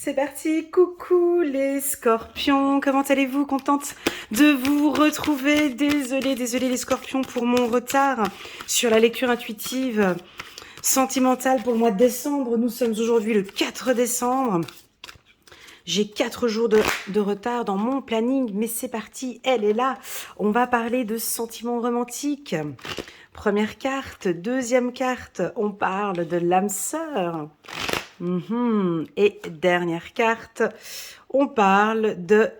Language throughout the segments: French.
C'est parti, coucou les scorpions, comment allez-vous? Contente de vous retrouver. Désolée les scorpions pour mon retard sur la lecture intuitive sentimentale pour le mois de décembre. Nous sommes aujourd'hui le 4 décembre. J'ai 4 jours de retard dans mon planning, mais c'est parti, elle est là. On va parler de sentiments romantiques. Première carte, deuxième carte, on parle de l'âme sœur. Et dernière carte, on parle de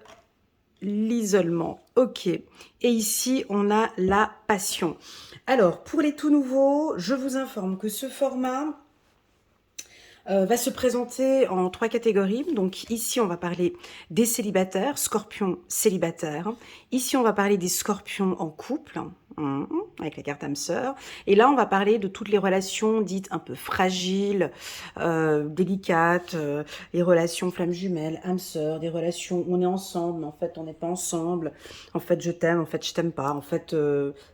l'isolement. Ok. Et ici, on a la passion. Alors, pour les tout nouveaux, je vous informe que ce format va se présenter en 3 catégories. Donc ici, on va parler des célibataires, scorpions célibataires. Ici, on va parler des scorpions en couple, avec la carte âme sœur. Et là, on va parler de toutes les relations dites un peu fragiles, délicates, les relations flammes jumelles, âme sœur, des relations où on est ensemble, mais en fait, on n'est pas ensemble. En fait, je t'aime, en fait, je t'aime pas. En fait,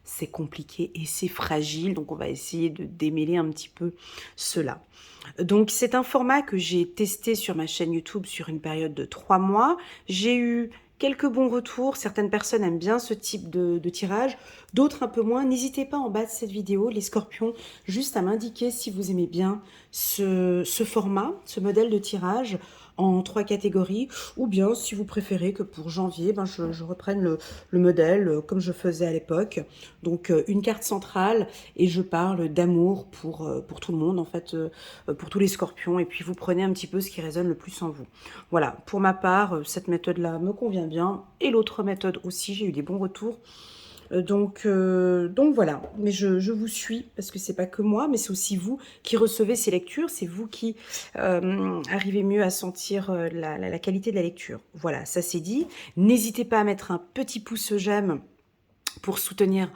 c'est compliqué et c'est fragile. Donc, on va essayer de démêler un petit peu cela. Donc, c'est un format que j'ai testé sur ma chaîne YouTube sur une période de 3 mois. J'ai eu quelques bons retours. Certaines personnes aiment bien ce type de tirage, d'autres un peu moins. N'hésitez pas en bas de cette vidéo, les scorpions, juste à m'indiquer si vous aimez bien ce format, ce modèle de tirage en 3 catégories, ou bien si vous préférez que pour janvier, je reprenne le modèle comme je faisais à l'époque. Donc une carte centrale et je parle d'amour pour tout le monde, en fait, pour tous les scorpions, et puis vous prenez un petit peu ce qui résonne le plus en vous. Voilà, pour ma part, cette méthode-là me convient bien, et l'autre méthode aussi, j'ai eu des bons retours. Donc voilà, mais je vous suis, parce que c'est pas que moi, mais c'est aussi vous qui recevez ces lectures, c'est vous qui arrivez mieux à sentir la qualité de la lecture. Voilà, ça c'est dit. N'hésitez pas à mettre un petit pouce j'aime pour soutenir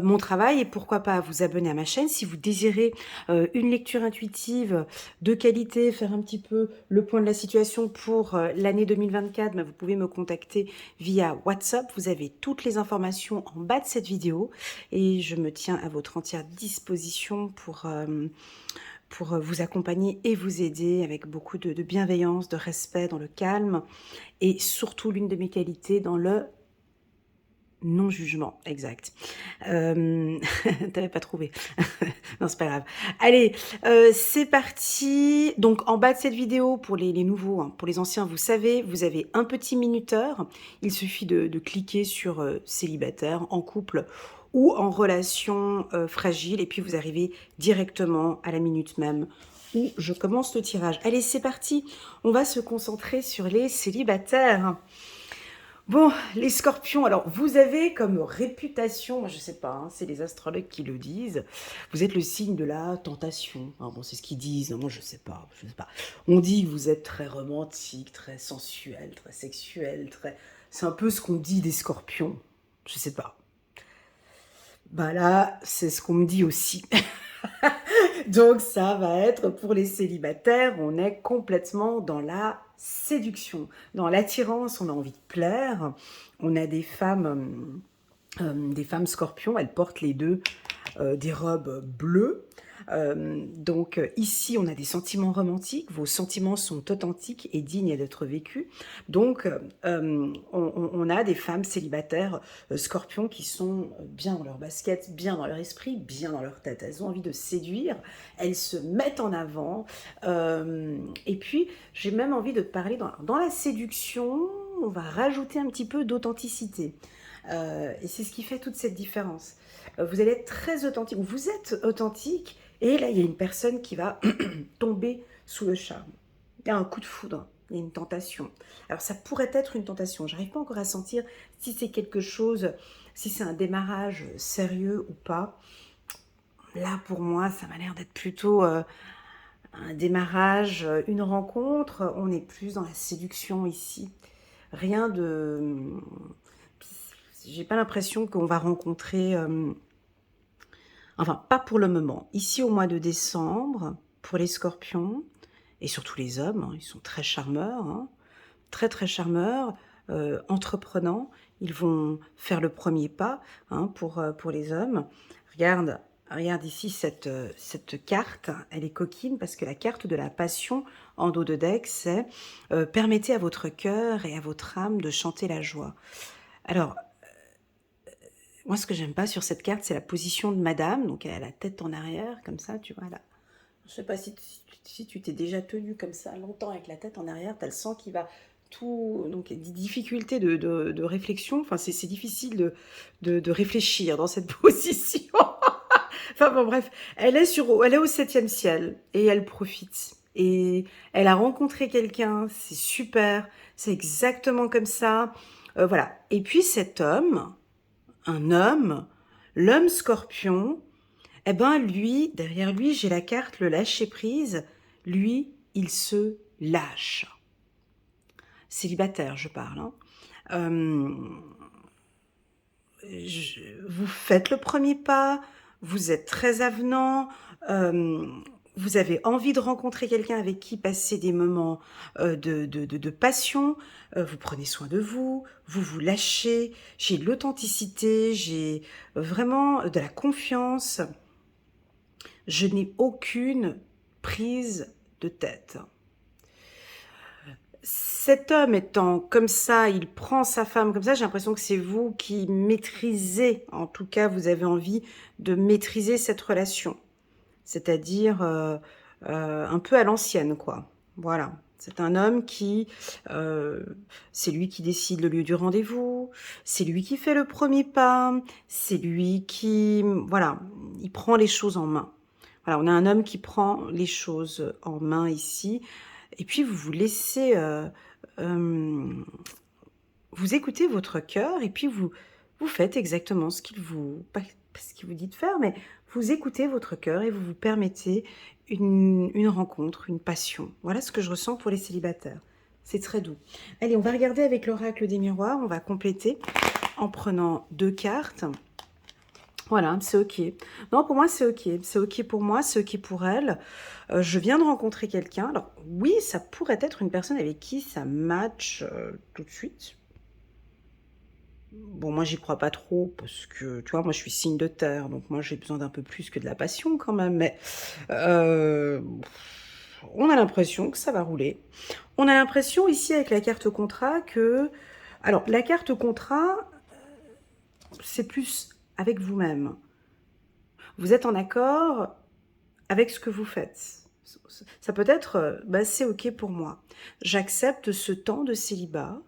mon travail, et pourquoi pas vous abonner à ma chaîne si vous désirez une lecture intuitive de qualité, faire un petit peu le point de la situation pour l'année 2024. Vous pouvez me contacter via WhatsApp. Vous avez toutes les informations en bas de cette vidéo et je me tiens à votre entière disposition pour vous accompagner et vous aider avec beaucoup de bienveillance, de respect, dans le calme, et surtout l'une de mes qualités, dans le non-jugement, exact. T'avais pas trouvé. Non, c'est pas grave. Allez, c'est parti. Donc, en bas de cette vidéo, pour les nouveaux, hein, pour les anciens, vous savez, vous avez un petit minuteur. Il suffit de cliquer sur célibataire, en couple ou en relation fragile, et puis vous arrivez directement à la minute même où je commence le tirage. Allez, c'est parti. On va se concentrer sur les célibataires. Bon, les scorpions, alors vous avez comme réputation, moi je sais pas, hein, c'est les astrologues qui le disent, vous êtes le signe de la tentation. Alors bon, c'est ce qu'ils disent, non, moi je sais pas, je sais pas. On dit que vous êtes très romantique, très sensuel, très sexuel, très... C'est un peu ce qu'on dit des scorpions, je sais pas. Bah là, c'est ce qu'on me dit aussi. Donc ça va être pour les célibataires, on est complètement dans la séduction, dans l'attirance, on a envie de plaire. On a des femmes scorpions, elles portent les deux des robes bleues. Donc ici, on a des sentiments romantiques, vos sentiments sont authentiques et dignes d'être vécus. Donc, on a des femmes célibataires scorpions qui sont bien dans leur basket, bien dans leur esprit, bien dans leur tête. Elles ont envie de séduire, elles se mettent en avant. Et puis, j'ai même envie de parler dans la séduction, on va rajouter un petit peu d'authenticité. Et c'est ce qui fait toute cette différence. Vous allez être très authentique, vous êtes authentique, et là, il y a une personne qui va tomber sous le charme. Il y a un coup de foudre, il y a une tentation. Alors, ça pourrait être une tentation. J'arrive pas encore à sentir si c'est quelque chose, si c'est un démarrage sérieux ou pas. Là, pour moi, ça m'a l'air d'être plutôt un démarrage, une rencontre. On est plus dans la séduction ici. Rien de... J'ai pas l'impression qu'on va rencontrer... Enfin, pas pour le moment. Ici, au mois de décembre, pour les scorpions, et surtout les hommes, hein, ils sont très charmeurs, hein, très très charmeurs, entreprenants. Ils vont faire le premier pas, hein, pour les hommes. Regarde, Regarde ici, cette carte, elle est coquine parce que la carte de la passion en dos de deck, c'est permettez à votre cœur et à votre âme de chanter la joie. Alors, moi, ce que j'aime pas sur cette carte, c'est la position de madame. Donc, elle a la tête en arrière, comme ça, tu vois, là. Je sais pas si tu t'es déjà tenu comme ça longtemps avec la tête en arrière, tu as le sang qui va tout... Donc, des difficultés de réflexion. Enfin, c'est difficile de réfléchir dans cette position. Enfin, bon, bref. Elle est au septième ciel et elle profite. Et elle a rencontré quelqu'un, c'est super. C'est exactement comme ça. Voilà. Et puis, cet homme, un homme, l'homme scorpion, eh ben lui, derrière lui, j'ai la carte le lâcher prise. Lui, il se lâche. Célibataire, je parle. Hein. Euh, vous faites le premier pas, vous êtes très avenant, euh, vous avez envie de rencontrer quelqu'un avec qui passer des moments de passion, vous prenez soin de vous, vous vous lâchez, j'ai de l'authenticité, j'ai vraiment de la confiance. Je n'ai aucune prise de tête. Cet homme étant comme ça, il prend sa femme comme ça, j'ai l'impression que c'est vous qui maîtrisez, en tout cas vous avez envie de maîtriser cette relation. C'est-à-dire un peu à l'ancienne, quoi. Voilà. C'est un homme qui, c'est lui qui décide le lieu du rendez-vous, c'est lui qui fait le premier pas, c'est lui qui, voilà, il prend les choses en main. Voilà, on a un homme qui prend les choses en main ici, et puis vous vous laissez, vous écoutez votre cœur, et puis vous faites exactement ce qu'il vous, pas ce qu'il vous dit de faire, mais vous écoutez votre cœur et vous vous permettez une rencontre, une passion. Voilà ce que je ressens pour les célibataires. C'est très doux. Allez, on va regarder avec l'oracle des miroirs, on va compléter en prenant 2 cartes. Voilà, c'est ok. Non, pour moi, c'est ok. C'est ok pour moi, c'est ok pour elle. Je viens de rencontrer quelqu'un. Alors, oui, ça pourrait être une personne avec qui ça match tout de suite. Bon, moi, j'y crois pas trop parce que, tu vois, moi, je suis signe de terre. Donc, moi, j'ai besoin d'un peu plus que de la passion quand même. Mais on a l'impression que ça va rouler. On a l'impression ici avec la carte contrat que... Alors, la carte contrat, c'est plus avec vous-même. Vous êtes en accord avec ce que vous faites. Ça peut être, bah, c'est ok pour moi. J'accepte ce temps de célibat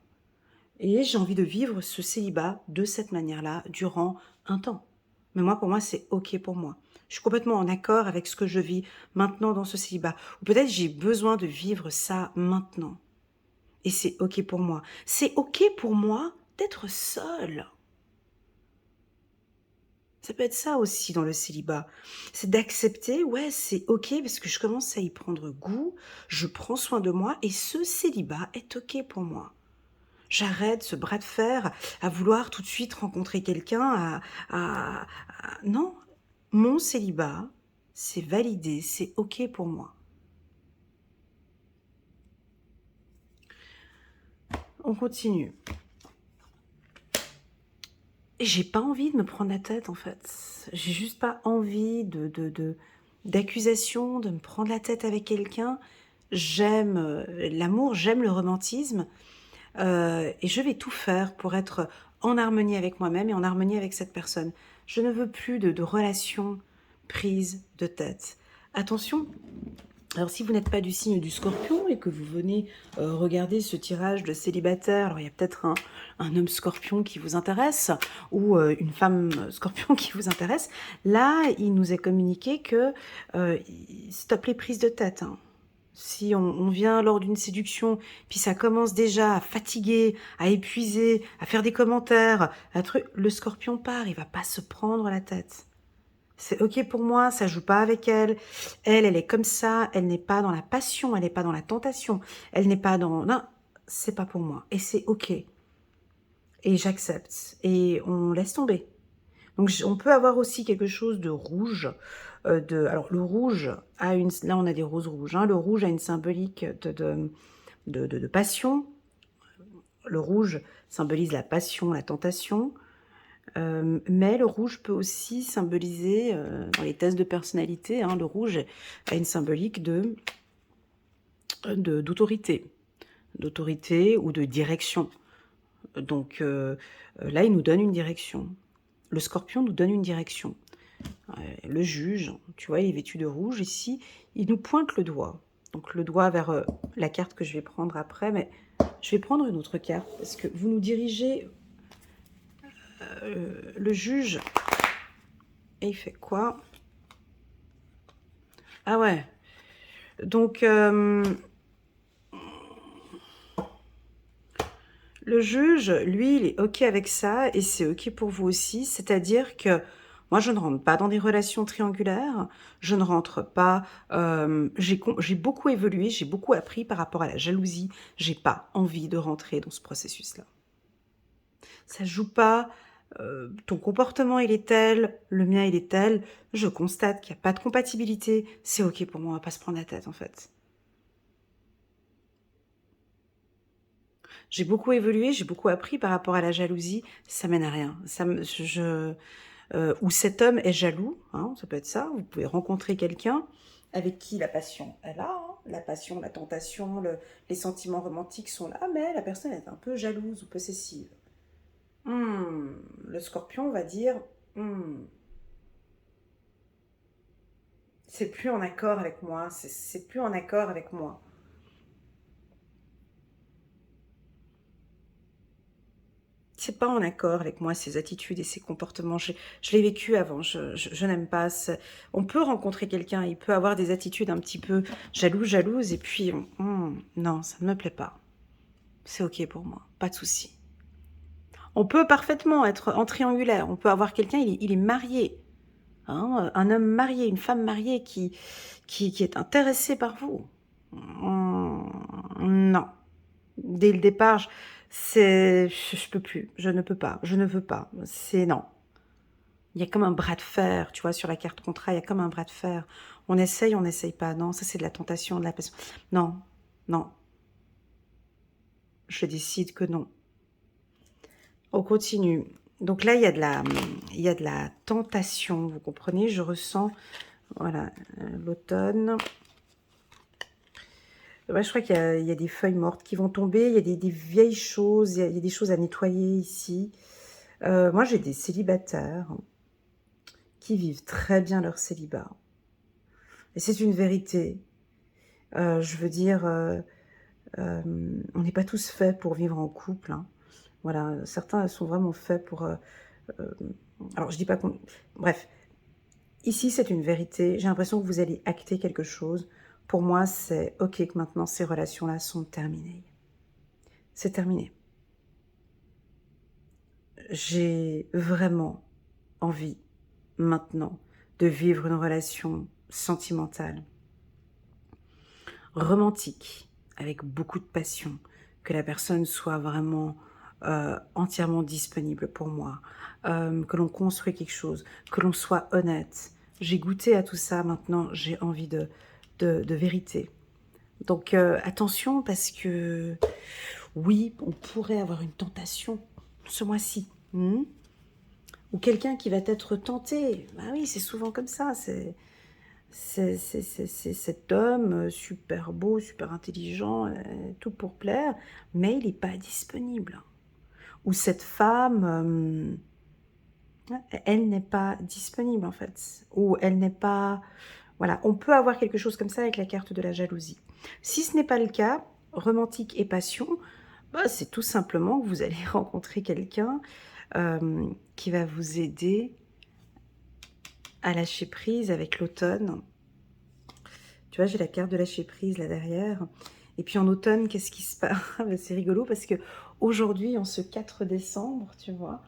et j'ai envie de vivre ce célibat de cette manière-là durant un temps. Mais moi, pour moi, c'est ok pour moi. Je suis complètement en accord avec ce que je vis maintenant dans ce célibat. Ou peut-être j'ai besoin de vivre ça maintenant. Et c'est ok pour moi. C'est ok pour moi d'être seule. Ça peut être ça aussi dans le célibat. C'est d'accepter, ouais, c'est ok parce que je commence à y prendre goût, je prends soin de moi et ce célibat est ok pour moi. J'arrête ce bras de fer à vouloir tout de suite rencontrer quelqu'un, Non, mon célibat, c'est validé, c'est ok pour moi. On continue. Et j'ai pas envie de me prendre la tête en fait. J'ai juste pas envie d'accusation, de me prendre la tête avec quelqu'un. J'aime l'amour, j'aime le romantisme. Et je vais tout faire pour être en harmonie avec moi-même et en harmonie avec cette personne. Je ne veux plus de relations prises de tête. Attention, alors si vous n'êtes pas du signe du Scorpion et que vous venez regarder ce tirage de célibataire, alors il y a peut-être un homme Scorpion qui vous intéresse ou une femme Scorpion qui vous intéresse, là il nous est communiqué que stop les prises de tête. Hein. Si on vient lors d'une séduction, puis ça commence déjà à fatiguer, à épuiser, à faire des commentaires, le Scorpion part, il va pas se prendre la tête. C'est ok pour moi, ça joue pas avec elle. Elle est comme ça, elle n'est pas dans la passion, elle n'est pas dans la tentation, elle n'est pas dans... Non, c'est pas pour moi. Et c'est ok. Et j'accepte. Et on laisse tomber. Donc on peut avoir aussi quelque chose de rouge. Alors le rouge a une... Là on a des roses rouges. Hein, le rouge a une symbolique de passion. Le rouge symbolise la passion, la tentation. Mais le rouge peut aussi symboliser, dans les tests de personnalité, hein, le rouge a une symbolique d'autorité ou de direction. Donc là, il nous donne une direction. Le scorpion nous donne une direction. Le juge, tu vois, il est vêtu de rouge. Ici, il nous pointe le doigt. Donc le doigt vers la carte que je vais prendre après. Mais je vais prendre une autre carte parce que vous nous dirigez le juge. Et il fait quoi? Ah ouais. Donc, le juge, lui, il est OK avec ça et c'est OK pour vous aussi. C'est-à-dire que moi, je ne rentre pas dans des relations triangulaires. Je ne rentre pas... j'ai beaucoup évolué, j'ai beaucoup appris par rapport à la jalousie. J'ai pas envie de rentrer dans ce processus-là. Ça joue pas... ton comportement, il est tel, le mien, il est tel. Je constate qu'il n'y a pas de compatibilité. C'est OK pour moi, on va pas se prendre la tête, en fait. J'ai beaucoup évolué, j'ai beaucoup appris par rapport à la jalousie. Ça mène à rien. Ou cet homme est jaloux, hein, ça peut être ça. Vous pouvez rencontrer quelqu'un avec qui la passion est là, hein, la passion, la tentation, les sentiments romantiques sont là, mais la personne est un peu jalouse ou possessive. Le scorpion va dire, c'est plus en accord avec moi, c'est plus en accord avec moi. C'est pas en accord avec moi, ces attitudes et ces comportements. Je l'ai vécu avant, je n'aime pas. On peut rencontrer quelqu'un, il peut avoir des attitudes un petit peu jalouses, et puis, non, ça ne me plaît pas. C'est OK pour moi, pas de souci. On peut parfaitement être en triangulaire, on peut avoir quelqu'un, il est marié, hein, un homme marié, une femme mariée qui est intéressée par vous. Non. Dès le départ, je peux plus, je ne peux pas, je ne veux pas, c'est non. Il y a comme un bras de fer, tu vois, sur la carte contrat, il y a comme un bras de fer. On n'essaye pas, non, ça c'est de la tentation, de la passion. Non, non, je décide que non. On continue. Donc là, il y a de la tentation, vous comprenez, je ressens, voilà, l'automne. Ouais, je crois qu'il y a des feuilles mortes qui vont tomber, il y a des vieilles choses, il y a des choses à nettoyer ici. Moi, j'ai des célibataires qui vivent très bien leur célibat. Et c'est une vérité. Je veux dire, on n'est pas tous faits pour vivre en couple, hein. Voilà, certains sont vraiment faits pour... euh, alors, je dis pas qu'on... Bref, ici, c'est une vérité. J'ai l'impression que vous allez acter quelque chose. Pour moi, c'est OK que maintenant, ces relations-là sont terminées. C'est terminé. J'ai vraiment envie, maintenant, de vivre une relation sentimentale, romantique, avec beaucoup de passion, que la personne soit vraiment entièrement disponible pour moi, que l'on construise quelque chose, que l'on soit honnête. J'ai goûté à tout ça, maintenant j'ai envie de vérité. Donc attention parce que oui, on pourrait avoir une tentation ce mois-ci. Ou quelqu'un qui va être tenté. Bah oui, c'est souvent comme ça. C'est cet homme super beau, super intelligent, tout pour plaire, mais il n'est pas disponible. Ou cette femme, elle n'est pas disponible en fait. Ou elle n'est pas... Voilà, on peut avoir quelque chose comme ça avec la carte de la jalousie. Si ce n'est pas le cas, romantique et passion, bah, c'est tout simplement que vous allez rencontrer quelqu'un qui va vous aider à lâcher prise avec l'automne. Tu vois, j'ai la carte de lâcher prise là derrière. Et puis en automne, qu'est-ce qui se passe? C'est rigolo parce que aujourd'hui, en ce 4 décembre, tu vois,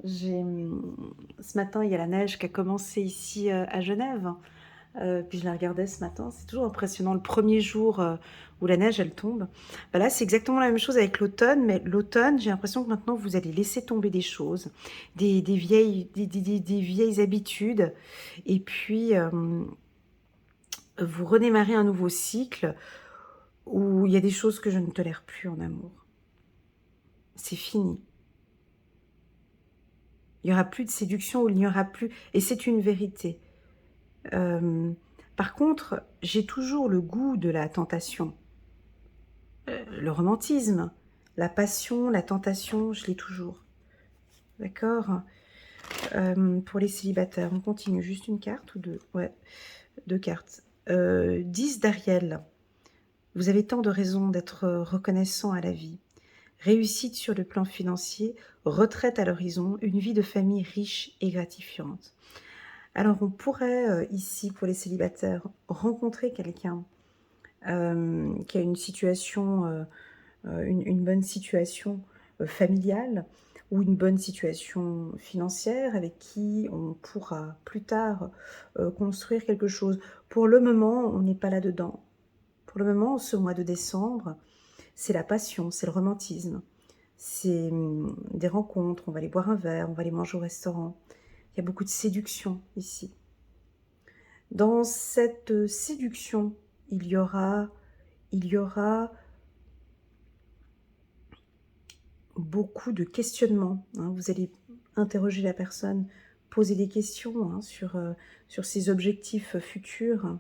ce matin, il y a la neige qui a commencé ici à Genève. Puis je la regardais ce matin, c'est toujours impressionnant. Le premier jour où la neige, elle tombe. Bah là, c'est exactement la même chose avec l'automne, mais l'automne, j'ai l'impression que maintenant, vous allez laisser tomber des choses, des vieilles habitudes. Et puis, vous redémarrez un nouveau cycle où il y a des choses que je ne tolère plus en amour. C'est fini. Il n'y aura plus de séduction, ou il n'y aura plus... Et c'est une vérité. Par contre, j'ai toujours le goût de la tentation. Le romantisme, la passion, la tentation, je l'ai toujours. D'accord. Pour les célibataires, on continue. Juste une carte ou deux? Ouais, deux cartes. 10 d'Ariel. Vous avez tant de raisons d'être reconnaissant à la vie. Réussite sur le plan financier, retraite à l'horizon, une vie de famille riche et gratifiante. Alors, on pourrait, ici, pour les célibataires, rencontrer quelqu'un qui a une situation, une bonne situation familiale ou une bonne situation financière avec qui on pourra plus tard construire quelque chose. Pour le moment, on n'est pas là-dedans. Pour le moment, ce mois de décembre, c'est la passion, c'est le romantisme. C'est des rencontres, on va aller boire un verre, on va aller manger au restaurant. Il y a beaucoup de séduction ici. Dans cette séduction, il y aura beaucoup de questionnements. Hein. Vous allez interroger la personne, poser des questions hein, sur ses objectifs futurs.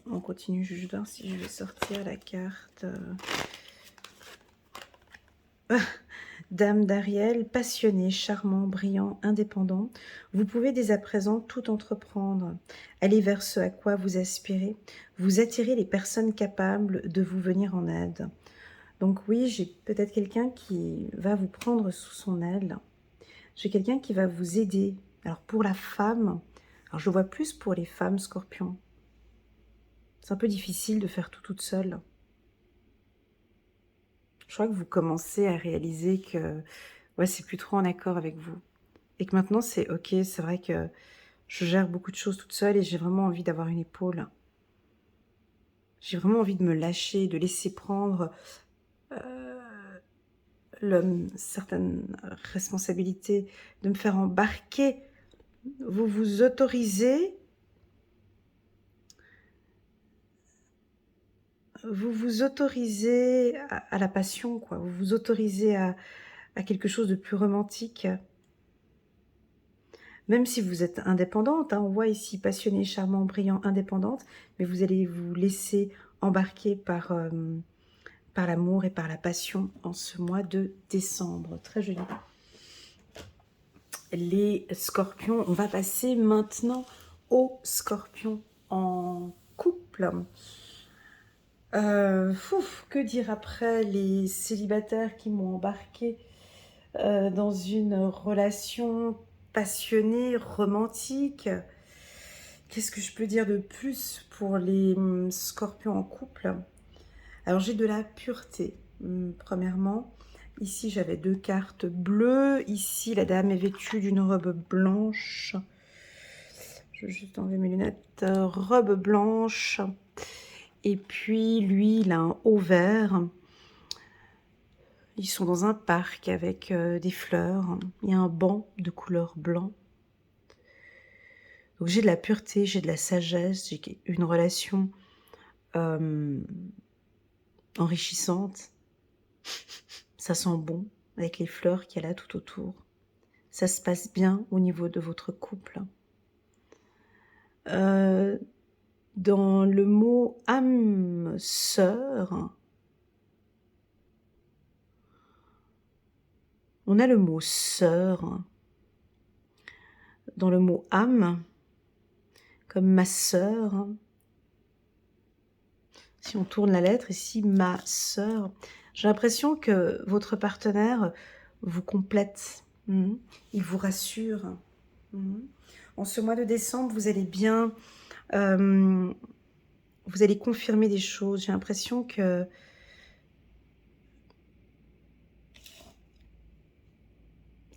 On continue, je vais voir si je vais sortir la carte. Dame d'Ariel, passionné, charmant, brillant, indépendant, vous pouvez dès à présent tout entreprendre. Aller vers ce à quoi vous aspirez, vous attirez les personnes capables de vous venir en aide. Donc oui, j'ai peut-être quelqu'un qui va vous prendre sous son aile. J'ai quelqu'un qui va vous aider. Alors pour la femme, alors je le vois plus pour les femmes scorpions. C'est un peu difficile de faire tout toute seule. Je crois que vous commencez à réaliser que ouais, c'est plus trop en accord avec vous. Et que maintenant, c'est ok, c'est vrai que je gère beaucoup de choses toute seule et j'ai vraiment envie d'avoir une épaule. J'ai vraiment envie de me lâcher, de laisser prendre certaines responsabilités, de me faire embarquer. Vous vous autorisez... Vous vous autorisez à la passion, quoi. Vous vous autorisez à quelque chose de plus romantique. Même si vous êtes indépendante, hein, on voit ici passionné, charmant, brillant, indépendante, mais vous allez vous laisser embarquer par l'amour et par la passion en ce mois de décembre. Très joli. Les scorpions, on va passer maintenant aux scorpions en couple. Que dire après les célibataires qui m'ont embarqué dans une relation passionnée, romantique? Qu'est-ce que je peux dire de plus pour les scorpions en couple? Alors j'ai de la pureté, premièrement. Ici j'avais 2 cartes bleues. Ici la dame est vêtue d'une robe blanche. Je vais juste enlever mes lunettes. Robe blanche. Et puis lui il a un haut vert. Ils sont dans un parc avec des fleurs. Il y a un banc de couleur blanc. Donc j'ai de la pureté, j'ai de la sagesse, j'ai une relation enrichissante. Ça sent bon avec les fleurs qu'il y a là tout autour. Ça se passe bien au niveau de votre couple. Dans le mot âme sœur, on a le mot sœur. Dans le mot âme, comme ma sœur. Si on tourne la lettre ici, ma sœur, j'ai l'impression que votre partenaire vous complète, il vous rassure. En ce mois de décembre, vous allez bien, vous allez confirmer des choses. J'ai l'impression que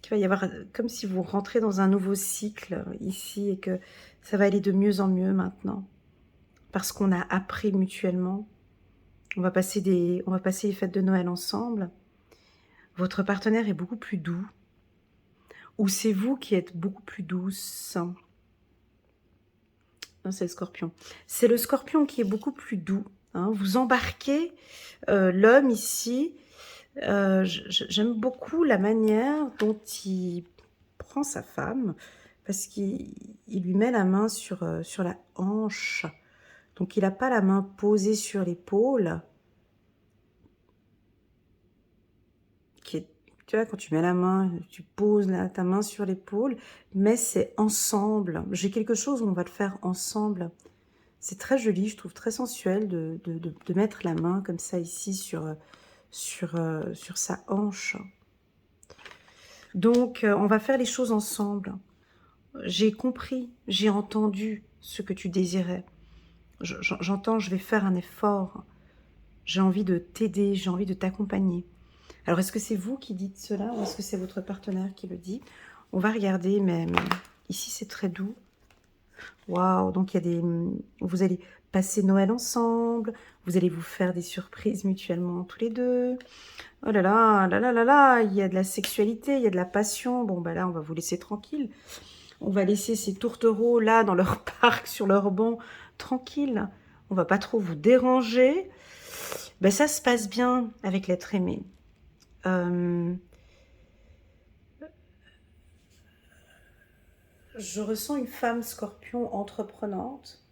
qu'il va y avoir, comme si vous rentrez dans un nouveau cycle ici et que ça va aller de mieux en mieux maintenant. Parce qu'on a appris mutuellement. On va passer les fêtes de Noël ensemble. Votre partenaire est beaucoup plus doux. Ou c'est vous qui êtes beaucoup plus douce. Non, c'est le scorpion. C'est le scorpion qui est beaucoup plus doux. Hein. Vous embarquez l'homme ici J'aime beaucoup la manière dont il prend sa femme, parce qu'il lui met la main sur la hanche. Donc il n'a pas la main posée sur l'épaule, qui est, tu vois, quand tu mets la main, tu poses ta main sur l'épaule, mais c'est ensemble. J'ai quelque chose où on va le faire ensemble. C'est très joli, je trouve très sensuel de mettre la main comme ça ici sur sa hanche. Donc, on va faire les choses ensemble. J'ai compris, j'ai entendu ce que tu désirais. J'entends, je vais faire un effort. J'ai envie de t'aider, j'ai envie de t'accompagner. Alors, est-ce que c'est vous qui dites cela ou est-ce que c'est votre partenaire qui le dit? On va regarder, mais ici, c'est très doux. Waouh, donc il y a des... Vous allez passer Noël ensemble, vous allez vous faire des surprises mutuellement tous les deux. Oh là là, là là là là, il y a de la sexualité, il y a de la passion. Bon, bah là, on va vous laisser tranquille. On va laisser ces tourtereaux là dans leur parc, sur leur banc, tranquille. On va pas trop vous déranger. Ben, ça se passe bien avec l'être aimé. Je ressens une femme scorpion entreprenante.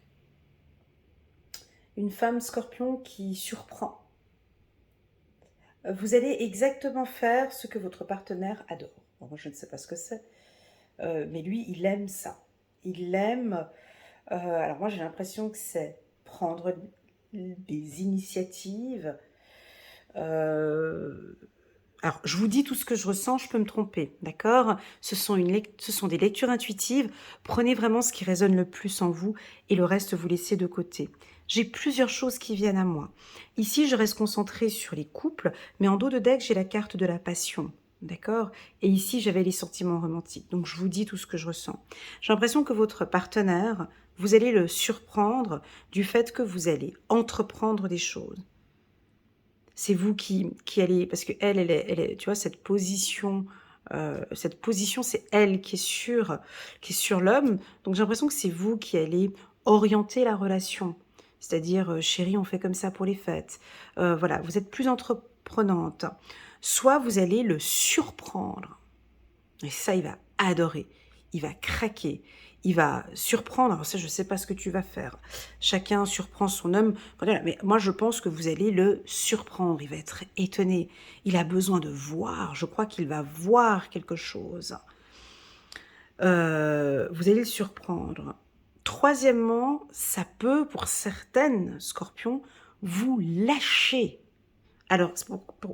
Une femme scorpion qui surprend. Vous allez exactement faire ce que votre partenaire adore. Bon, moi, je ne sais pas ce que c'est, mais lui, il aime ça. Il aime... alors moi, j'ai l'impression que c'est prendre des initiatives. Alors, je vous dis tout ce que je ressens, je peux me tromper, d'accord? Ce sont des lectures intuitives. Prenez vraiment ce qui résonne le plus en vous et le reste, vous laissez de côté. J'ai plusieurs choses qui viennent à moi. Ici, je reste concentrée sur les couples, mais en dos de deck, j'ai la carte de la passion, d'accord? Et ici, j'avais les sentiments romantiques. Donc, je vous dis tout ce que je ressens. J'ai l'impression que votre partenaire, vous allez le surprendre du fait que vous allez entreprendre des choses. C'est vous qui allez... Parce que elle est, tu vois, cette position, c'est elle qui est sur l'homme. Donc, j'ai l'impression que c'est vous qui allez orienter la relation. C'est-à-dire, chérie, on fait comme ça pour les fêtes. Voilà, vous êtes plus entreprenante. Soit vous allez le surprendre. Et ça, il va adorer. Il va craquer. Il va surprendre. Alors ça, je ne sais pas ce que tu vas faire. Chacun surprend son homme. Voilà, mais moi, je pense que vous allez le surprendre. Il va être étonné. Il a besoin de voir. Je crois qu'il va voir quelque chose. Vous allez le surprendre. Troisièmement, ça peut, pour certaines scorpions, vous lâcher. Alors,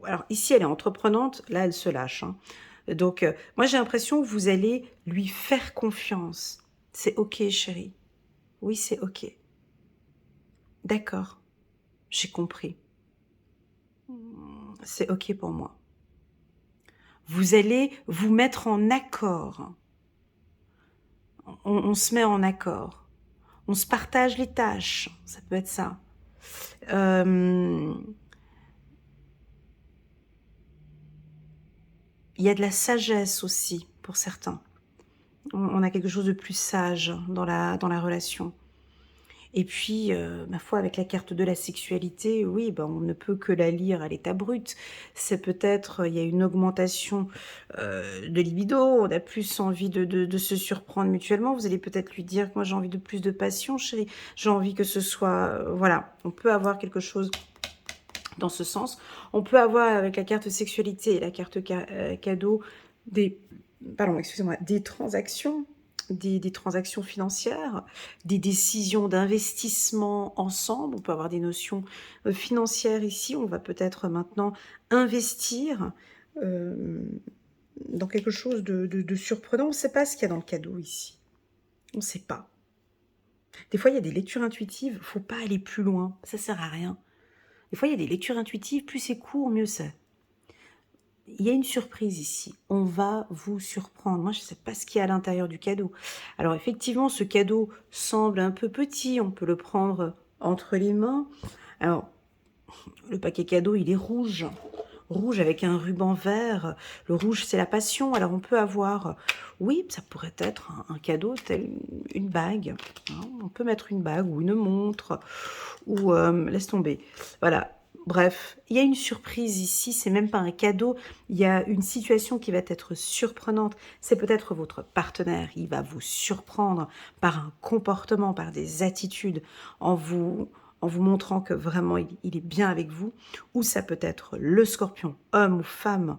alors ici, elle est entreprenante. Là, elle se lâche. Hein. Donc, moi, j'ai l'impression que vous allez lui faire confiance. C'est OK, chérie. Oui, c'est OK. D'accord. J'ai compris. C'est OK pour moi. Vous allez vous mettre en accord. On se met en accord. On se partage les tâches. Ça peut être ça. Il y a de la sagesse aussi pour certains. On a quelque chose de plus sage dans la relation. Et puis, ma foi, avec la carte de la sexualité, oui, ben, on ne peut que la lire à l'état brut. C'est peut-être, il y a une augmentation de libido, on a plus envie de se surprendre mutuellement. Vous allez peut-être lui dire que moi j'ai envie de plus de passion, chérie. J'ai envie que ce soit... voilà, on peut avoir quelque chose dans ce sens. On peut avoir avec la carte sexualité et la carte cadeau des... Pardon, excusez-moi, des transactions. Des transactions financières, des décisions d'investissement ensemble. On peut avoir des notions financières ici. On va peut-être maintenant investir dans quelque chose de surprenant. On ne sait pas ce qu'il y a dans le cadeau ici. On ne sait pas. Des fois, il y a des lectures intuitives. Il ne faut pas aller plus loin. Ça ne sert à rien. Des fois, il y a des lectures intuitives. Plus c'est court, mieux c'est. Il y a une surprise ici. On va vous surprendre. Moi, je ne sais pas ce qu'il y a à l'intérieur du cadeau. Alors, effectivement, ce cadeau semble un peu petit. On peut le prendre entre les mains. Alors, le paquet cadeau, il est rouge. Rouge avec un ruban vert. Le rouge, c'est la passion. Alors, on peut avoir... Oui, ça pourrait être un cadeau tel une bague. Hein. On peut mettre une bague ou une montre. Ou... laisse tomber. Voilà. Bref, il y a une surprise ici, c'est même pas un cadeau, il y a une situation qui va être surprenante. C'est peut-être votre partenaire, il va vous surprendre par un comportement, par des attitudes, en vous montrant que vraiment il est bien avec vous. Ou ça peut être le scorpion, homme ou femme.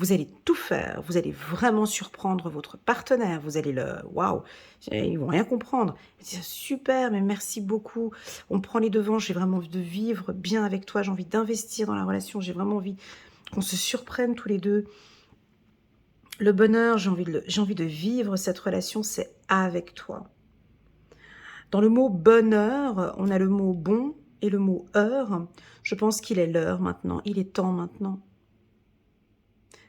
Vous allez tout faire, vous allez vraiment surprendre votre partenaire, vous allez le... Waouh, ils vont rien comprendre. Ils disent, super, mais merci beaucoup, on prend les devants, j'ai vraiment envie de vivre bien avec toi, j'ai envie d'investir dans la relation, j'ai vraiment envie qu'on se surprenne tous les deux. Le bonheur, j'ai envie de vivre cette relation, c'est avec toi. Dans le mot bonheur, on a le mot bon et le mot heure. Je pense qu'il est l'heure maintenant, il est temps maintenant.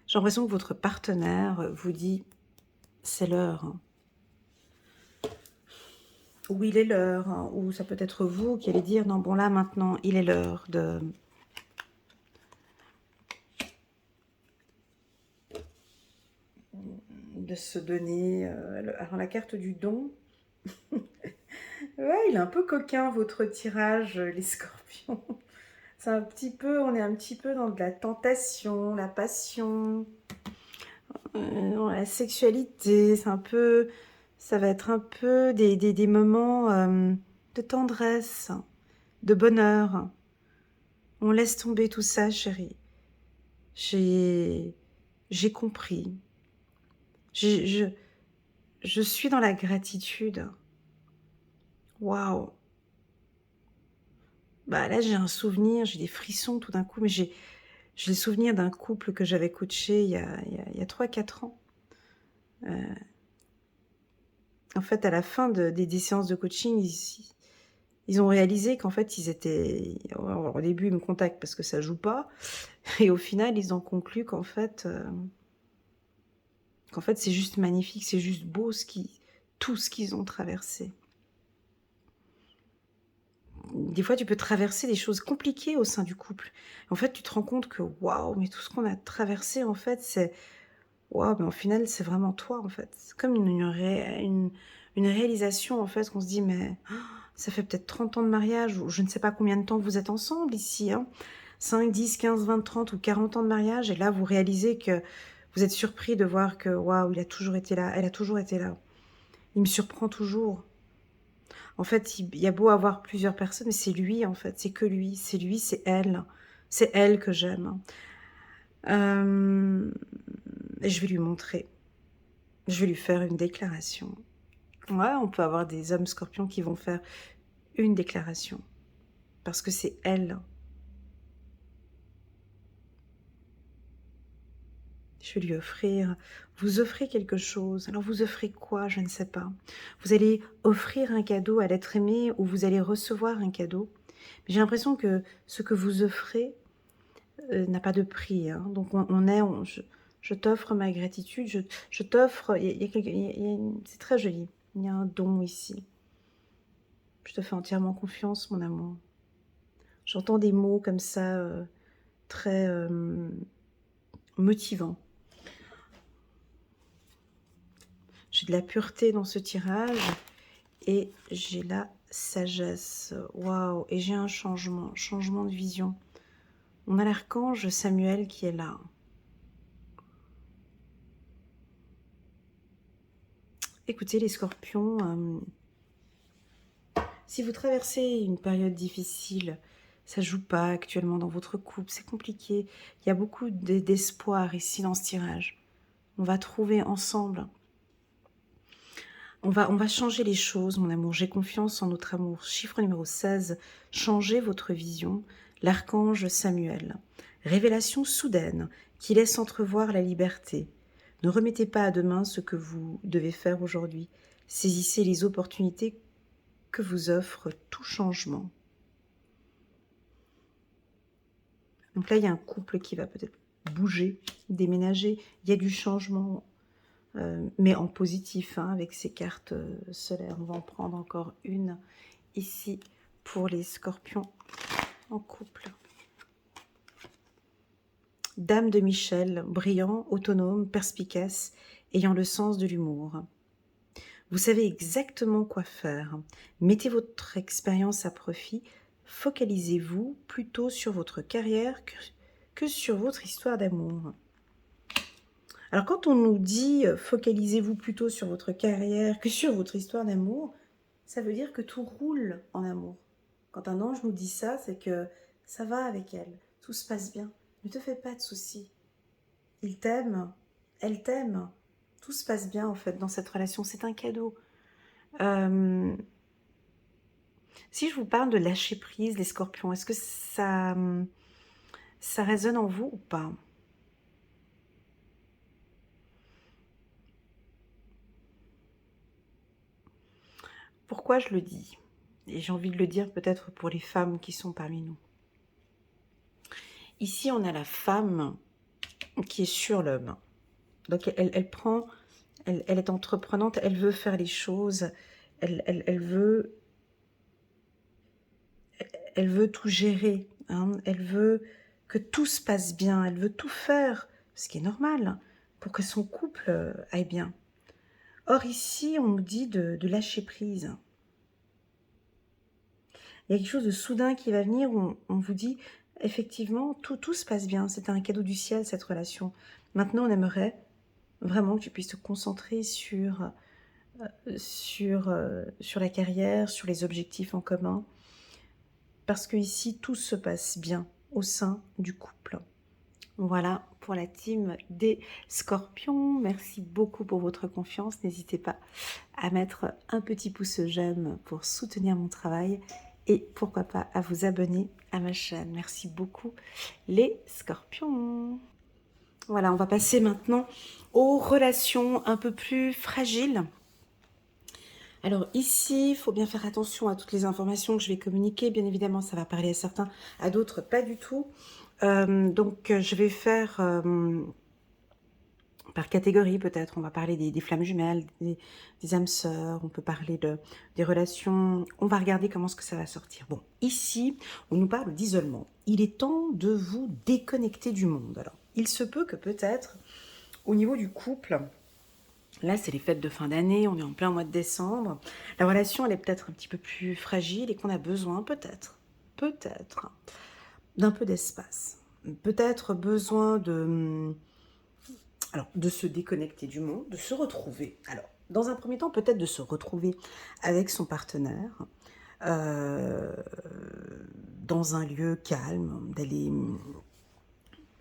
J'ai l'impression que votre partenaire vous dit, c'est l'heure. Ou il est l'heure, hein, ou ça peut être vous qui allez dire, non, bon là maintenant, il est l'heure de se donner. Alors la carte du don, ouais, il est un peu coquin votre tirage, les scorpions. C'est un petit peu, on est un petit peu dans de la tentation, la passion, dans la sexualité, c'est un peu, ça va être un peu des moments de tendresse, de bonheur. On laisse tomber tout ça, chérie. J'ai compris. Je suis dans la gratitude. Waouh. Bah là, j'ai un souvenir, j'ai des frissons tout d'un coup, mais j'ai le souvenir d'un couple que j'avais coaché il y a 3-4 ans. En fait, à la fin des séances de coaching, ils ont réalisé qu'en fait, ils étaient... Alors, au début, ils me contactent parce que ça joue pas. Et au final, ils ont conclu qu'en fait, c'est juste magnifique, c'est juste beau tout ce qu'ils ont traversé. Des fois, tu peux traverser des choses compliquées au sein du couple. En fait, tu te rends compte que, waouh, mais tout ce qu'on a traversé, en fait, c'est... Waouh, mais au final, c'est vraiment toi, en fait. C'est comme une réalisation, en fait, qu'on se dit, mais ça fait peut-être 30 ans de mariage, ou je ne sais pas combien de temps vous êtes ensemble ici, hein. 5, 10, 15, 20, 30 ou 40 ans de mariage, et là, vous réalisez que vous êtes surpris de voir que, waouh, il a toujours été là, elle a toujours été là. Il me surprend toujours. En fait, il y a beau avoir plusieurs personnes, mais c'est lui, en fait. C'est que lui. C'est lui, c'est elle. C'est elle que j'aime. Et je vais lui montrer. Je vais lui faire une déclaration. Ouais, on peut avoir des hommes scorpions qui vont faire une déclaration. Parce que c'est elle. Je vais lui offrir. Vous offrez quelque chose. Alors vous offrez quoi? Je ne sais pas. Vous allez offrir un cadeau à l'être aimé ou vous allez recevoir un cadeau. J'ai l'impression que ce que vous offrez n'a pas de prix. Hein. Donc je t'offre ma gratitude. Je t'offre... C'est très joli. Il y a un don ici. Je te fais entièrement confiance, mon amour. J'entends des mots comme ça, très motivants. J'ai de la pureté dans ce tirage et j'ai la sagesse. Waouh! Et j'ai un changement de vision. On a l'archange Samuel qui est là. Écoutez les scorpions, si vous traversez une période difficile, ça joue pas actuellement dans votre couple, c'est compliqué. Il y a beaucoup d'espoir ici dans ce tirage. On va trouver ensemble. On va changer les choses, mon amour. J'ai confiance en notre amour. Chiffre numéro 16, changez votre vision. L'archange Samuel. Révélation soudaine qui laisse entrevoir la liberté. Ne remettez pas à demain ce que vous devez faire aujourd'hui. Saisissez les opportunités que vous offre tout changement. Donc là, il y a un couple qui va peut-être bouger, déménager. Il y a du changement, mais en positif, hein, avec ces cartes solaires. On va en prendre encore une ici pour les scorpions en couple. Dame de Michel, brillant, autonome, perspicace, ayant le sens de l'humour. Vous savez exactement quoi faire. Mettez votre expérience à profit. focalisez-vous plutôt sur votre carrière que sur votre histoire d'amour. Alors quand on nous dit focalisez-vous plutôt sur votre carrière que sur votre histoire d'amour, ça veut dire que tout roule en amour. Quand un ange nous dit ça, c'est que ça va avec elle, tout se passe bien. Ne te fais pas de soucis. Il t'aime, elle t'aime. Tout se passe bien en fait dans cette relation, c'est un cadeau. Si je vous parle de lâcher prise, les scorpions, est-ce que ça résonne en vous ou pas? Pourquoi je le dis? Et j'ai envie de le dire peut-être pour les femmes qui sont parmi nous. Ici, on a la femme qui est sur l'homme. Donc, elle prend, elle est entreprenante, elle veut faire les choses, elle veut tout gérer, hein, elle veut que tout se passe bien, elle veut tout faire, ce qui est normal, pour que son couple aille bien. Or, ici, on nous dit de lâcher prise. Il y a quelque chose de soudain qui va venir où on vous dit, effectivement, tout se passe bien, c'est un cadeau du ciel, cette relation. Maintenant, on aimerait vraiment que tu puisses te concentrer sur la carrière, sur les objectifs en commun. Parce que ici, tout se passe bien au sein du couple. Voilà pour la team des Scorpions. Merci beaucoup pour votre confiance. N'hésitez pas à mettre un petit pouce j'aime pour soutenir mon travail et pourquoi pas à vous abonner à ma chaîne. Merci beaucoup les Scorpions. Voilà, on va passer maintenant aux relations un peu plus fragiles. Alors ici, il faut bien faire attention à toutes les informations que je vais communiquer. Bien évidemment, ça va parler à certains, à d'autres pas du tout. Donc je vais faire par catégorie peut-être. On va parler des flammes jumelles, des âmes sœurs, on peut parler des relations. On va regarder comment est-ce que ça va sortir. Bon, ici, on nous parle d'isolement. Il est temps de vous déconnecter du monde. Alors, il se peut que peut-être, au niveau du couple, là, c'est les fêtes de fin d'année, on est en plein mois de décembre. La relation, elle est peut-être un petit peu plus fragile et qu'on a besoin, peut-être, d'un peu d'espace. Peut-être besoin de se déconnecter du monde, de se retrouver. Alors, dans un premier temps, peut-être de se retrouver avec son partenaire, dans un lieu calme, d'aller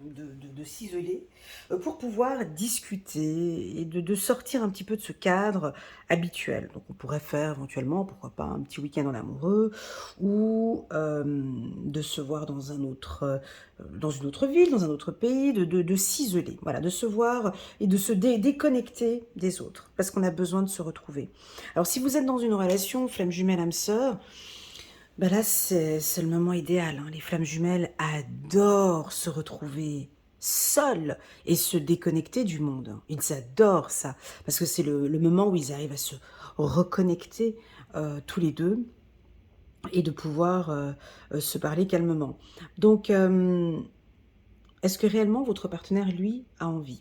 de s'isoler pour pouvoir discuter et de sortir un petit peu de ce cadre habituel. Donc on pourrait faire éventuellement, pourquoi pas, un petit week-end en amoureux ou de se voir dans une autre ville, dans un autre pays, de s'isoler, voilà, de se voir et de se déconnecter des autres parce qu'on a besoin de se retrouver. Alors si vous êtes dans une relation flamme jumelle âme sœur, ben là, c'est le moment idéal, hein. Les flammes jumelles adorent se retrouver seules et se déconnecter du monde. Ils adorent ça, parce que c'est le moment où ils arrivent à se reconnecter tous les deux et de pouvoir se parler calmement. Donc, est-ce que réellement votre partenaire, lui, a envie?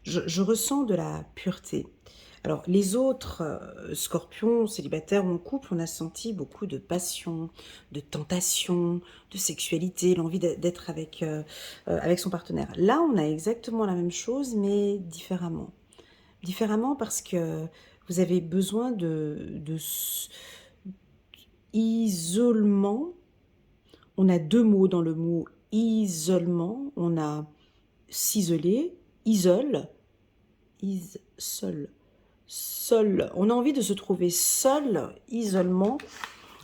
Je ressens de la pureté. Alors, les autres scorpions, célibataires ou en couple, on a senti beaucoup de passion, de tentation, de sexualité, l'envie d'être avec son partenaire. Là, on a exactement la même chose, mais différemment. Différemment parce que vous avez besoin de isolement. On a deux mots dans le mot isolement. On a s'isoler, isole, seul. On a envie de se trouver seul, isolement.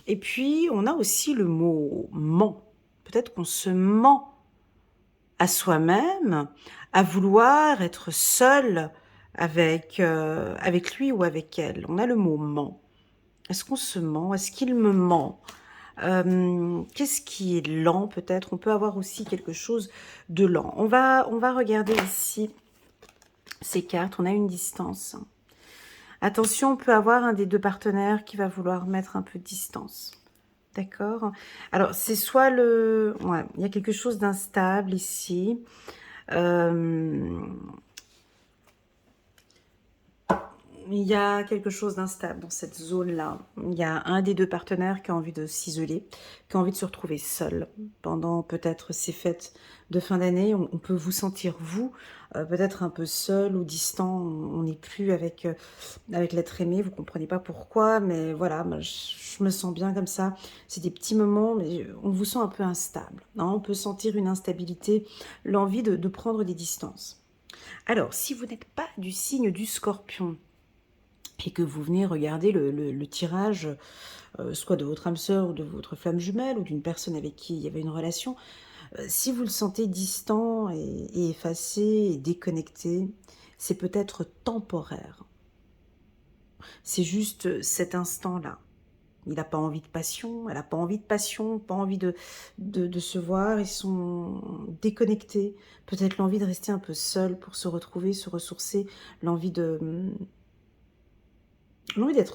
Et puis, on a aussi le mot ment. Peut-être qu'on se ment à soi-même, à vouloir être seul avec lui ou avec elle. On a le mot ment. Est-ce qu'on se ment? Est-ce qu'il me ment? Qu'est-ce qui est lent peut-être? On peut avoir aussi quelque chose de lent. On va regarder ici ces cartes. On a une distance. Attention, on peut avoir un des deux partenaires qui va vouloir mettre un peu de distance. D'accord? Alors, c'est soit ouais, il y a quelque chose d'instable ici. Il y a quelque chose d'instable dans cette zone-là. Il y a un des deux partenaires qui a envie de s'isoler, qui a envie de se retrouver seul pendant peut-être ces fêtes de fin d'année. On peut vous sentir, vous, peut-être un peu seul ou distant. On n'est plus avec l'être aimé. Vous comprenez pas pourquoi, mais voilà, moi, je me sens bien comme ça. C'est des petits moments, mais on vous sent un peu instable, hein. On peut sentir une instabilité, l'envie de prendre des distances. Alors, si vous n'êtes pas du signe du Scorpion, et que vous venez regarder le tirage, soit de votre âme sœur ou de votre flamme jumelle ou d'une personne avec qui il y avait une relation, si vous le sentez distant et effacé et déconnecté, c'est peut-être temporaire. C'est juste cet instant-là. Il n'a pas envie de passion, elle n'a pas envie de passion, pas envie de se voir, ils sont déconnectés. Peut-être l'envie de rester un peu seul pour se retrouver, se ressourcer, l'envie d'être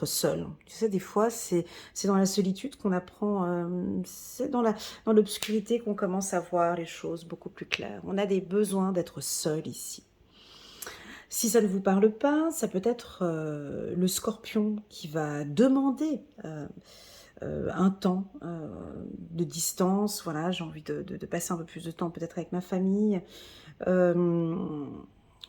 seul. Tu sais, des fois, c'est dans la solitude qu'on apprend, c'est dans l'obscurité qu'on commence à voir les choses beaucoup plus claires. On a des besoins d'être seul ici. Si ça ne vous parle pas, ça peut être le Scorpion qui va demander un temps de distance. Voilà, j'ai envie de passer un peu plus de temps peut-être avec ma famille.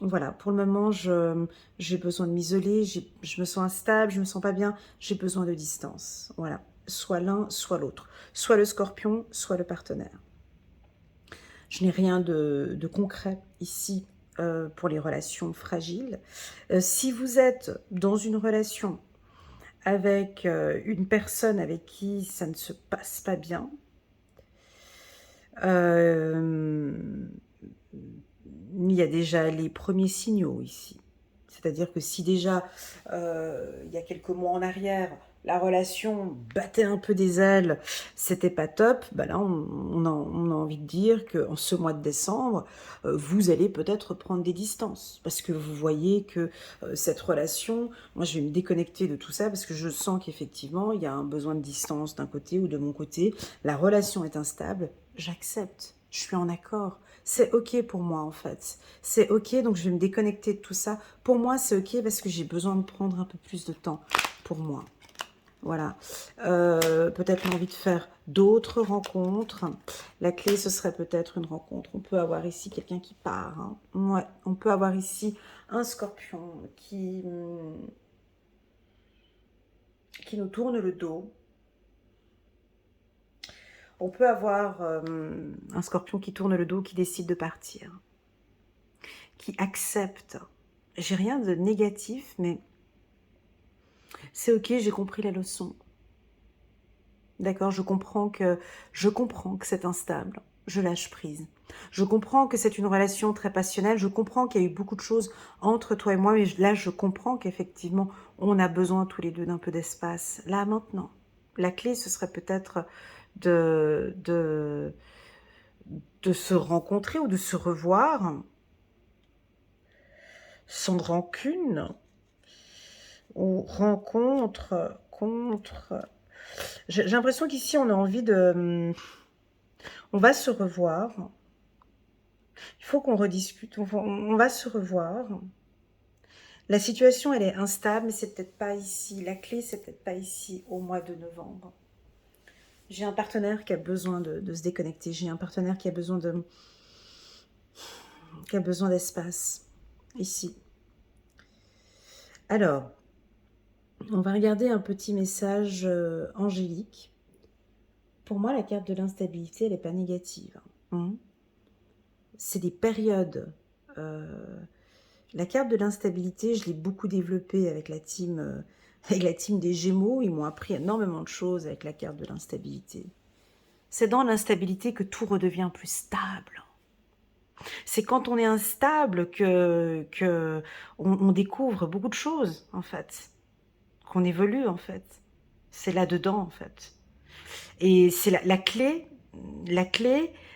Voilà, pour le moment, j'ai besoin de m'isoler, je me sens instable, je me sens pas bien, j'ai besoin de distance. Voilà, soit l'un, soit l'autre. Soit le Scorpion, soit le partenaire. Je n'ai rien de concret ici pour les relations fragiles. Si vous êtes dans une relation avec une personne avec qui ça ne se passe pas bien, il y a déjà les premiers signaux ici. C'est-à-dire que si déjà, il y a quelques mois en arrière, la relation battait un peu des ailes, c'était pas top, bah là, on a envie de dire qu'en ce mois de décembre, vous allez peut-être prendre des distances. Parce que vous voyez que cette relation, moi je vais me déconnecter de tout ça, parce que je sens qu'effectivement, il y a un besoin de distance d'un côté ou de mon côté. La relation est instable, j'accepte, je suis en accord. C'est ok pour moi en fait. C'est ok, donc je vais me déconnecter de tout ça. Pour moi, c'est ok parce que j'ai besoin de prendre un peu plus de temps pour moi. Voilà. Peut-être l'envie de faire d'autres rencontres. La clé, ce serait peut-être une rencontre. On peut avoir ici quelqu'un qui part, hein. Ouais, on peut avoir ici un Scorpion qui nous tourne le dos. On peut avoir un Scorpion qui tourne le dos, qui décide de partir, qui accepte. J'ai rien de négatif, mais c'est ok, j'ai compris la leçon. D'accord, je comprends que c'est instable. Je lâche prise. Je comprends que c'est une relation très passionnelle. Je comprends qu'il y a eu beaucoup de choses entre toi et moi, mais là, je comprends qu'effectivement, on a besoin tous les deux d'un peu d'espace. Là, maintenant, la clé, ce serait peut-être de se rencontrer ou de se revoir sans rancune ou rencontre contre... J'ai l'impression qu'ici, on a envie de... On va se revoir. Il faut qu'on rediscute. On va se revoir. La situation, elle est instable, mais c'est peut-être pas ici. La clé, c'est peut-être pas ici, au mois de novembre. J'ai un partenaire qui a besoin de se déconnecter. J'ai un partenaire qui a besoin d'espace. Ici. Alors, on va regarder un petit message angélique. Pour moi, la carte de l'instabilité, elle n'est pas négative. Hein. C'est des périodes. La carte de l'instabilité, je l'ai beaucoup développée avec la team des Gémeaux. Ils m'ont appris énormément de choses avec la carte de l'instabilité. C'est dans l'instabilité que tout redevient plus stable. C'est quand on est instable que on découvre beaucoup de choses, en fait. Qu'on évolue, en fait. C'est là-dedans, en fait. Et c'est la clé,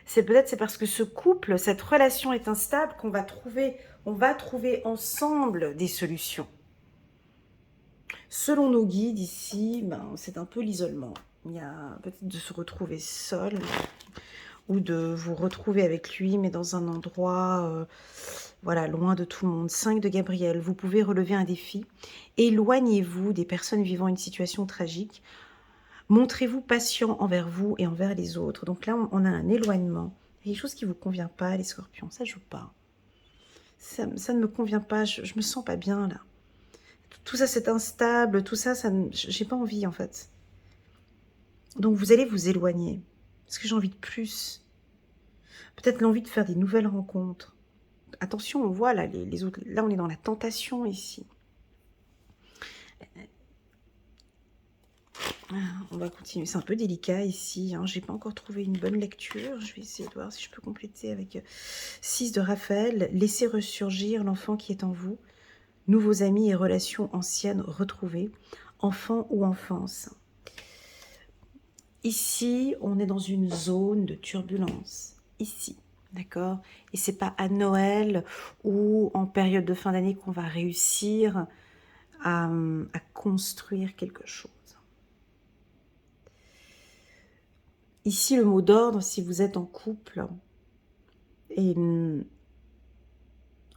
c'est parce que ce couple, cette relation est instable qu'on va trouver, ensemble des solutions. Selon nos guides ici, c'est un peu l'isolement. Il y a peut-être de se retrouver seul ou de vous retrouver avec lui, mais dans un endroit Voilà, loin de tout le monde. 5 de Gabriel, vous pouvez relever un défi. Éloignez-vous des personnes vivant une situation tragique. Montrez-vous patient envers vous et envers les autres. Donc là, on a un éloignement. Il y a quelque chose qui ne vous convient pas, les scorpions. Ça joue pas. Ça ne me convient pas. Je me sens pas bien, là. Tout ça, c'est instable. Tout ça, j'ai pas envie, en fait. Donc, vous allez vous éloigner. Parce que j'ai envie de plus. Peut-être l'envie de faire des nouvelles rencontres. Attention, on voit, là, les autres... Là, on est dans la tentation, ici. On va continuer. C'est un peu délicat ici. Hein. J'ai pas encore trouvé une bonne lecture. Je vais essayer de voir si je peux compléter avec 6 de Raphaël. Laissez ressurgir l'enfant qui est en vous. Nouveaux amis et relations anciennes retrouvées. Enfant ou enfance. Ici, on est dans une zone de turbulence. Ici. D'accord? Et c'est pas à Noël ou en période de fin d'année qu'on va réussir à construire quelque chose. Ici, le mot d'ordre, si vous êtes en couple et on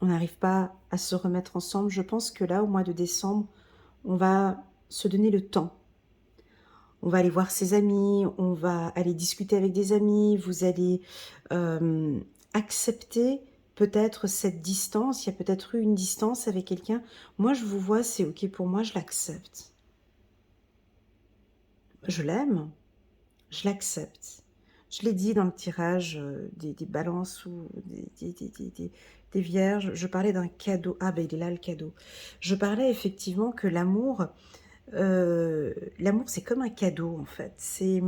n'arrive pas à se remettre ensemble, je pense que là, au mois de décembre, on va se donner le temps. On va aller voir ses amis, on va aller discuter avec des amis, vous allez accepter peut-être cette distance. Il y a peut-être eu une distance avec quelqu'un. Moi, je vous vois, c'est OK pour moi, je l'accepte. Je l'aime, je l'accepte. Je l'ai dit dans le tirage des balances ou des vierges, je parlais d'un cadeau. Ah ben il est là le cadeau. Je parlais effectivement que l'amour, c'est comme un cadeau en fait. C'est,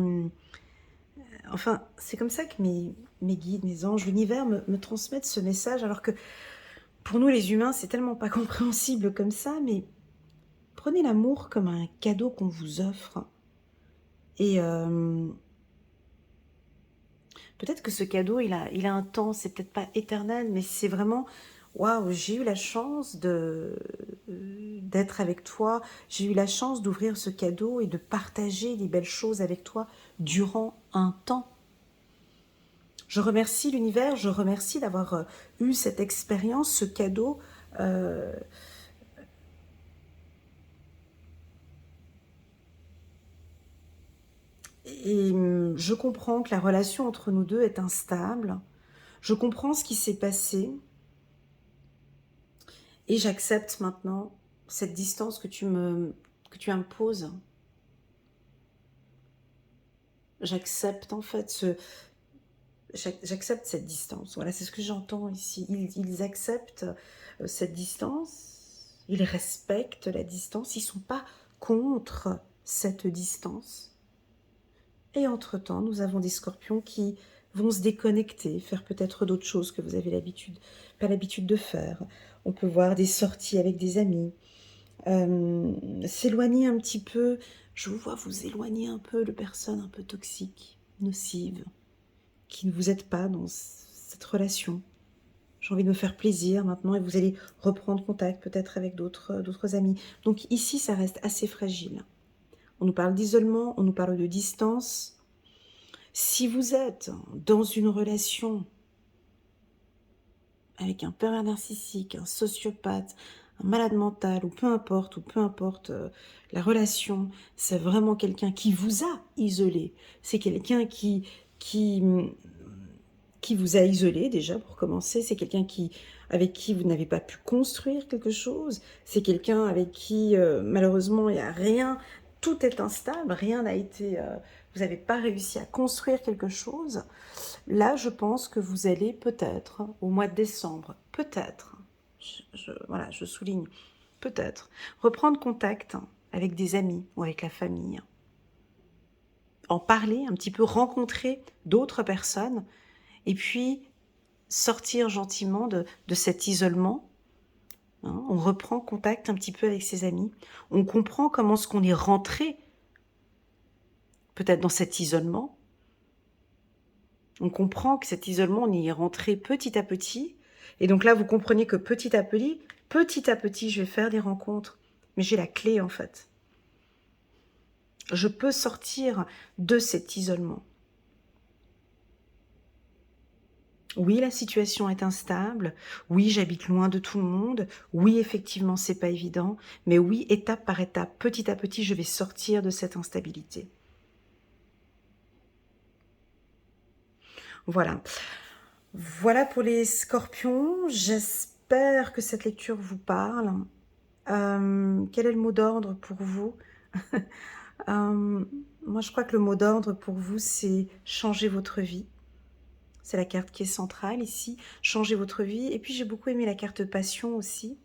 enfin, c'est comme ça que mes guides, mes anges, l'univers me transmettent ce message, alors que pour nous les humains, c'est tellement pas compréhensible comme ça, mais prenez l'amour comme un cadeau qu'on vous offre. Et peut-être que ce cadeau, il a un temps, c'est peut-être pas éternel, mais c'est vraiment, waouh, j'ai eu la chance d'être avec toi, j'ai eu la chance d'ouvrir ce cadeau et de partager les belles choses avec toi durant un temps. Je remercie l'univers, je remercie d'avoir eu cette expérience, ce cadeau. Et je comprends que la relation entre nous deux est instable. Je comprends ce qui s'est passé. Et j'accepte maintenant cette distance que tu imposes. J'accepte en fait j'accepte cette distance. Voilà, c'est ce que j'entends ici. Ils acceptent cette distance. Ils respectent la distance. Ils ne sont pas contre cette distance. Et entre-temps, nous avons des scorpions qui vont se déconnecter, faire peut-être d'autres choses que vous avez pas l'habitude de faire. On peut voir des sorties avec des amis, s'éloigner un petit peu. Je vous vois vous éloigner un peu de personnes un peu toxiques, nocives, qui ne vous aident pas dans cette relation. J'ai envie de me faire plaisir maintenant et vous allez reprendre contact peut-être avec d'autres amis. Donc ici, ça reste assez fragile. On nous parle d'isolement, on nous parle de distance. Si vous êtes dans une relation avec un pervers narcissique, un sociopathe, un malade mental, ou peu importe la relation, c'est vraiment quelqu'un qui vous a isolé. C'est quelqu'un qui vous a isolé déjà pour commencer. C'est quelqu'un avec qui vous n'avez pas pu construire quelque chose. C'est quelqu'un avec qui malheureusement il n'y a rien. Tout est instable, rien n'a été... vous n'avez pas réussi à construire quelque chose. Là, je pense que vous allez peut-être, au mois de décembre, peut-être, voilà, je souligne, peut-être, reprendre contact avec des amis ou avec la famille. En parler un petit peu, rencontrer d'autres personnes et puis sortir gentiment de cet isolement. Hein, on reprend contact un petit peu avec ses amis. On comprend comment est-ce qu'on est rentré peut-être dans cet isolement. On comprend que cet isolement, on y est rentré petit à petit. Et donc là, vous comprenez que petit à petit, je vais faire des rencontres. Mais j'ai la clé, en fait. Je peux sortir de cet isolement. Oui, la situation est instable. Oui, j'habite loin de tout le monde. Oui, effectivement, c'est pas évident. Mais oui, étape par étape, petit à petit, je vais sortir de cette instabilité. Voilà. Voilà pour les scorpions. J'espère que cette lecture vous parle. Quel est le mot d'ordre pour vous? Euh, Moi, je crois que le mot d'ordre pour vous, c'est changer votre vie. C'est la carte qui est centrale ici. Changer votre vie. Et puis, j'ai beaucoup aimé la carte passion aussi.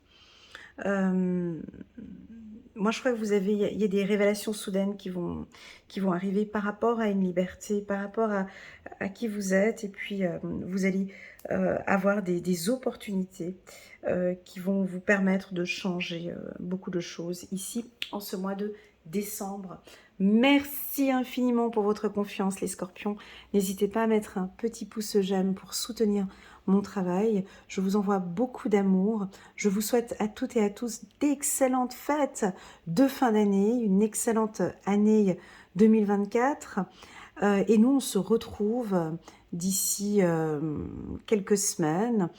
Euh, Moi, je crois que il y a des révélations soudaines qui vont arriver par rapport à une liberté, par rapport à qui vous êtes. Et puis, vous allez avoir des opportunités qui vont vous permettre de changer beaucoup de choses ici en ce mois de décembre. Merci infiniment pour votre confiance, les scorpions. N'hésitez pas à mettre un petit pouce j'aime pour soutenir mon travail. Je vous envoie beaucoup d'amour. Je vous souhaite à toutes et à tous d'excellentes fêtes de fin d'année, une excellente année 2024. Et nous, on se retrouve d'ici quelques semaines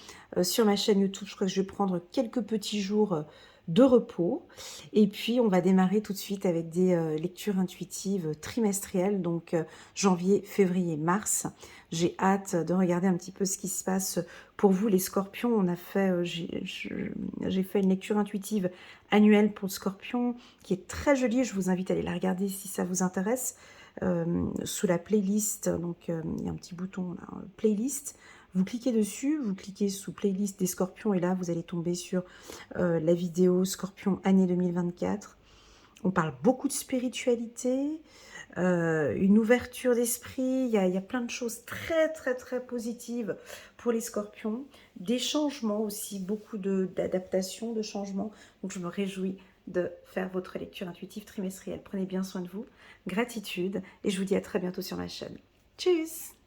sur ma chaîne YouTube. Je crois que je vais prendre quelques petits jours de repos. Et puis, on va démarrer tout de suite avec des lectures intuitives trimestrielles, donc janvier, février, mars. J'ai hâte de regarder un petit peu ce qui se passe pour vous, les scorpions. On a fait, j'ai fait une lecture intuitive annuelle pour le scorpion qui est très jolie. Je vous invite à aller la regarder si ça vous intéresse. Sous la playlist, donc il y a un petit bouton là, playlist. Vous cliquez dessus, vous cliquez sous playlist des scorpions et là vous allez tomber sur la vidéo Scorpion année 2024. On parle beaucoup de spiritualité, une ouverture d'esprit, il y a plein de choses très très très positives pour les scorpions, des changements aussi, beaucoup d'adaptations, de changements, donc je me réjouis de faire votre lecture intuitive trimestrielle. Prenez bien soin de vous, gratitude, et je vous dis à très bientôt sur ma chaîne. Tchuss!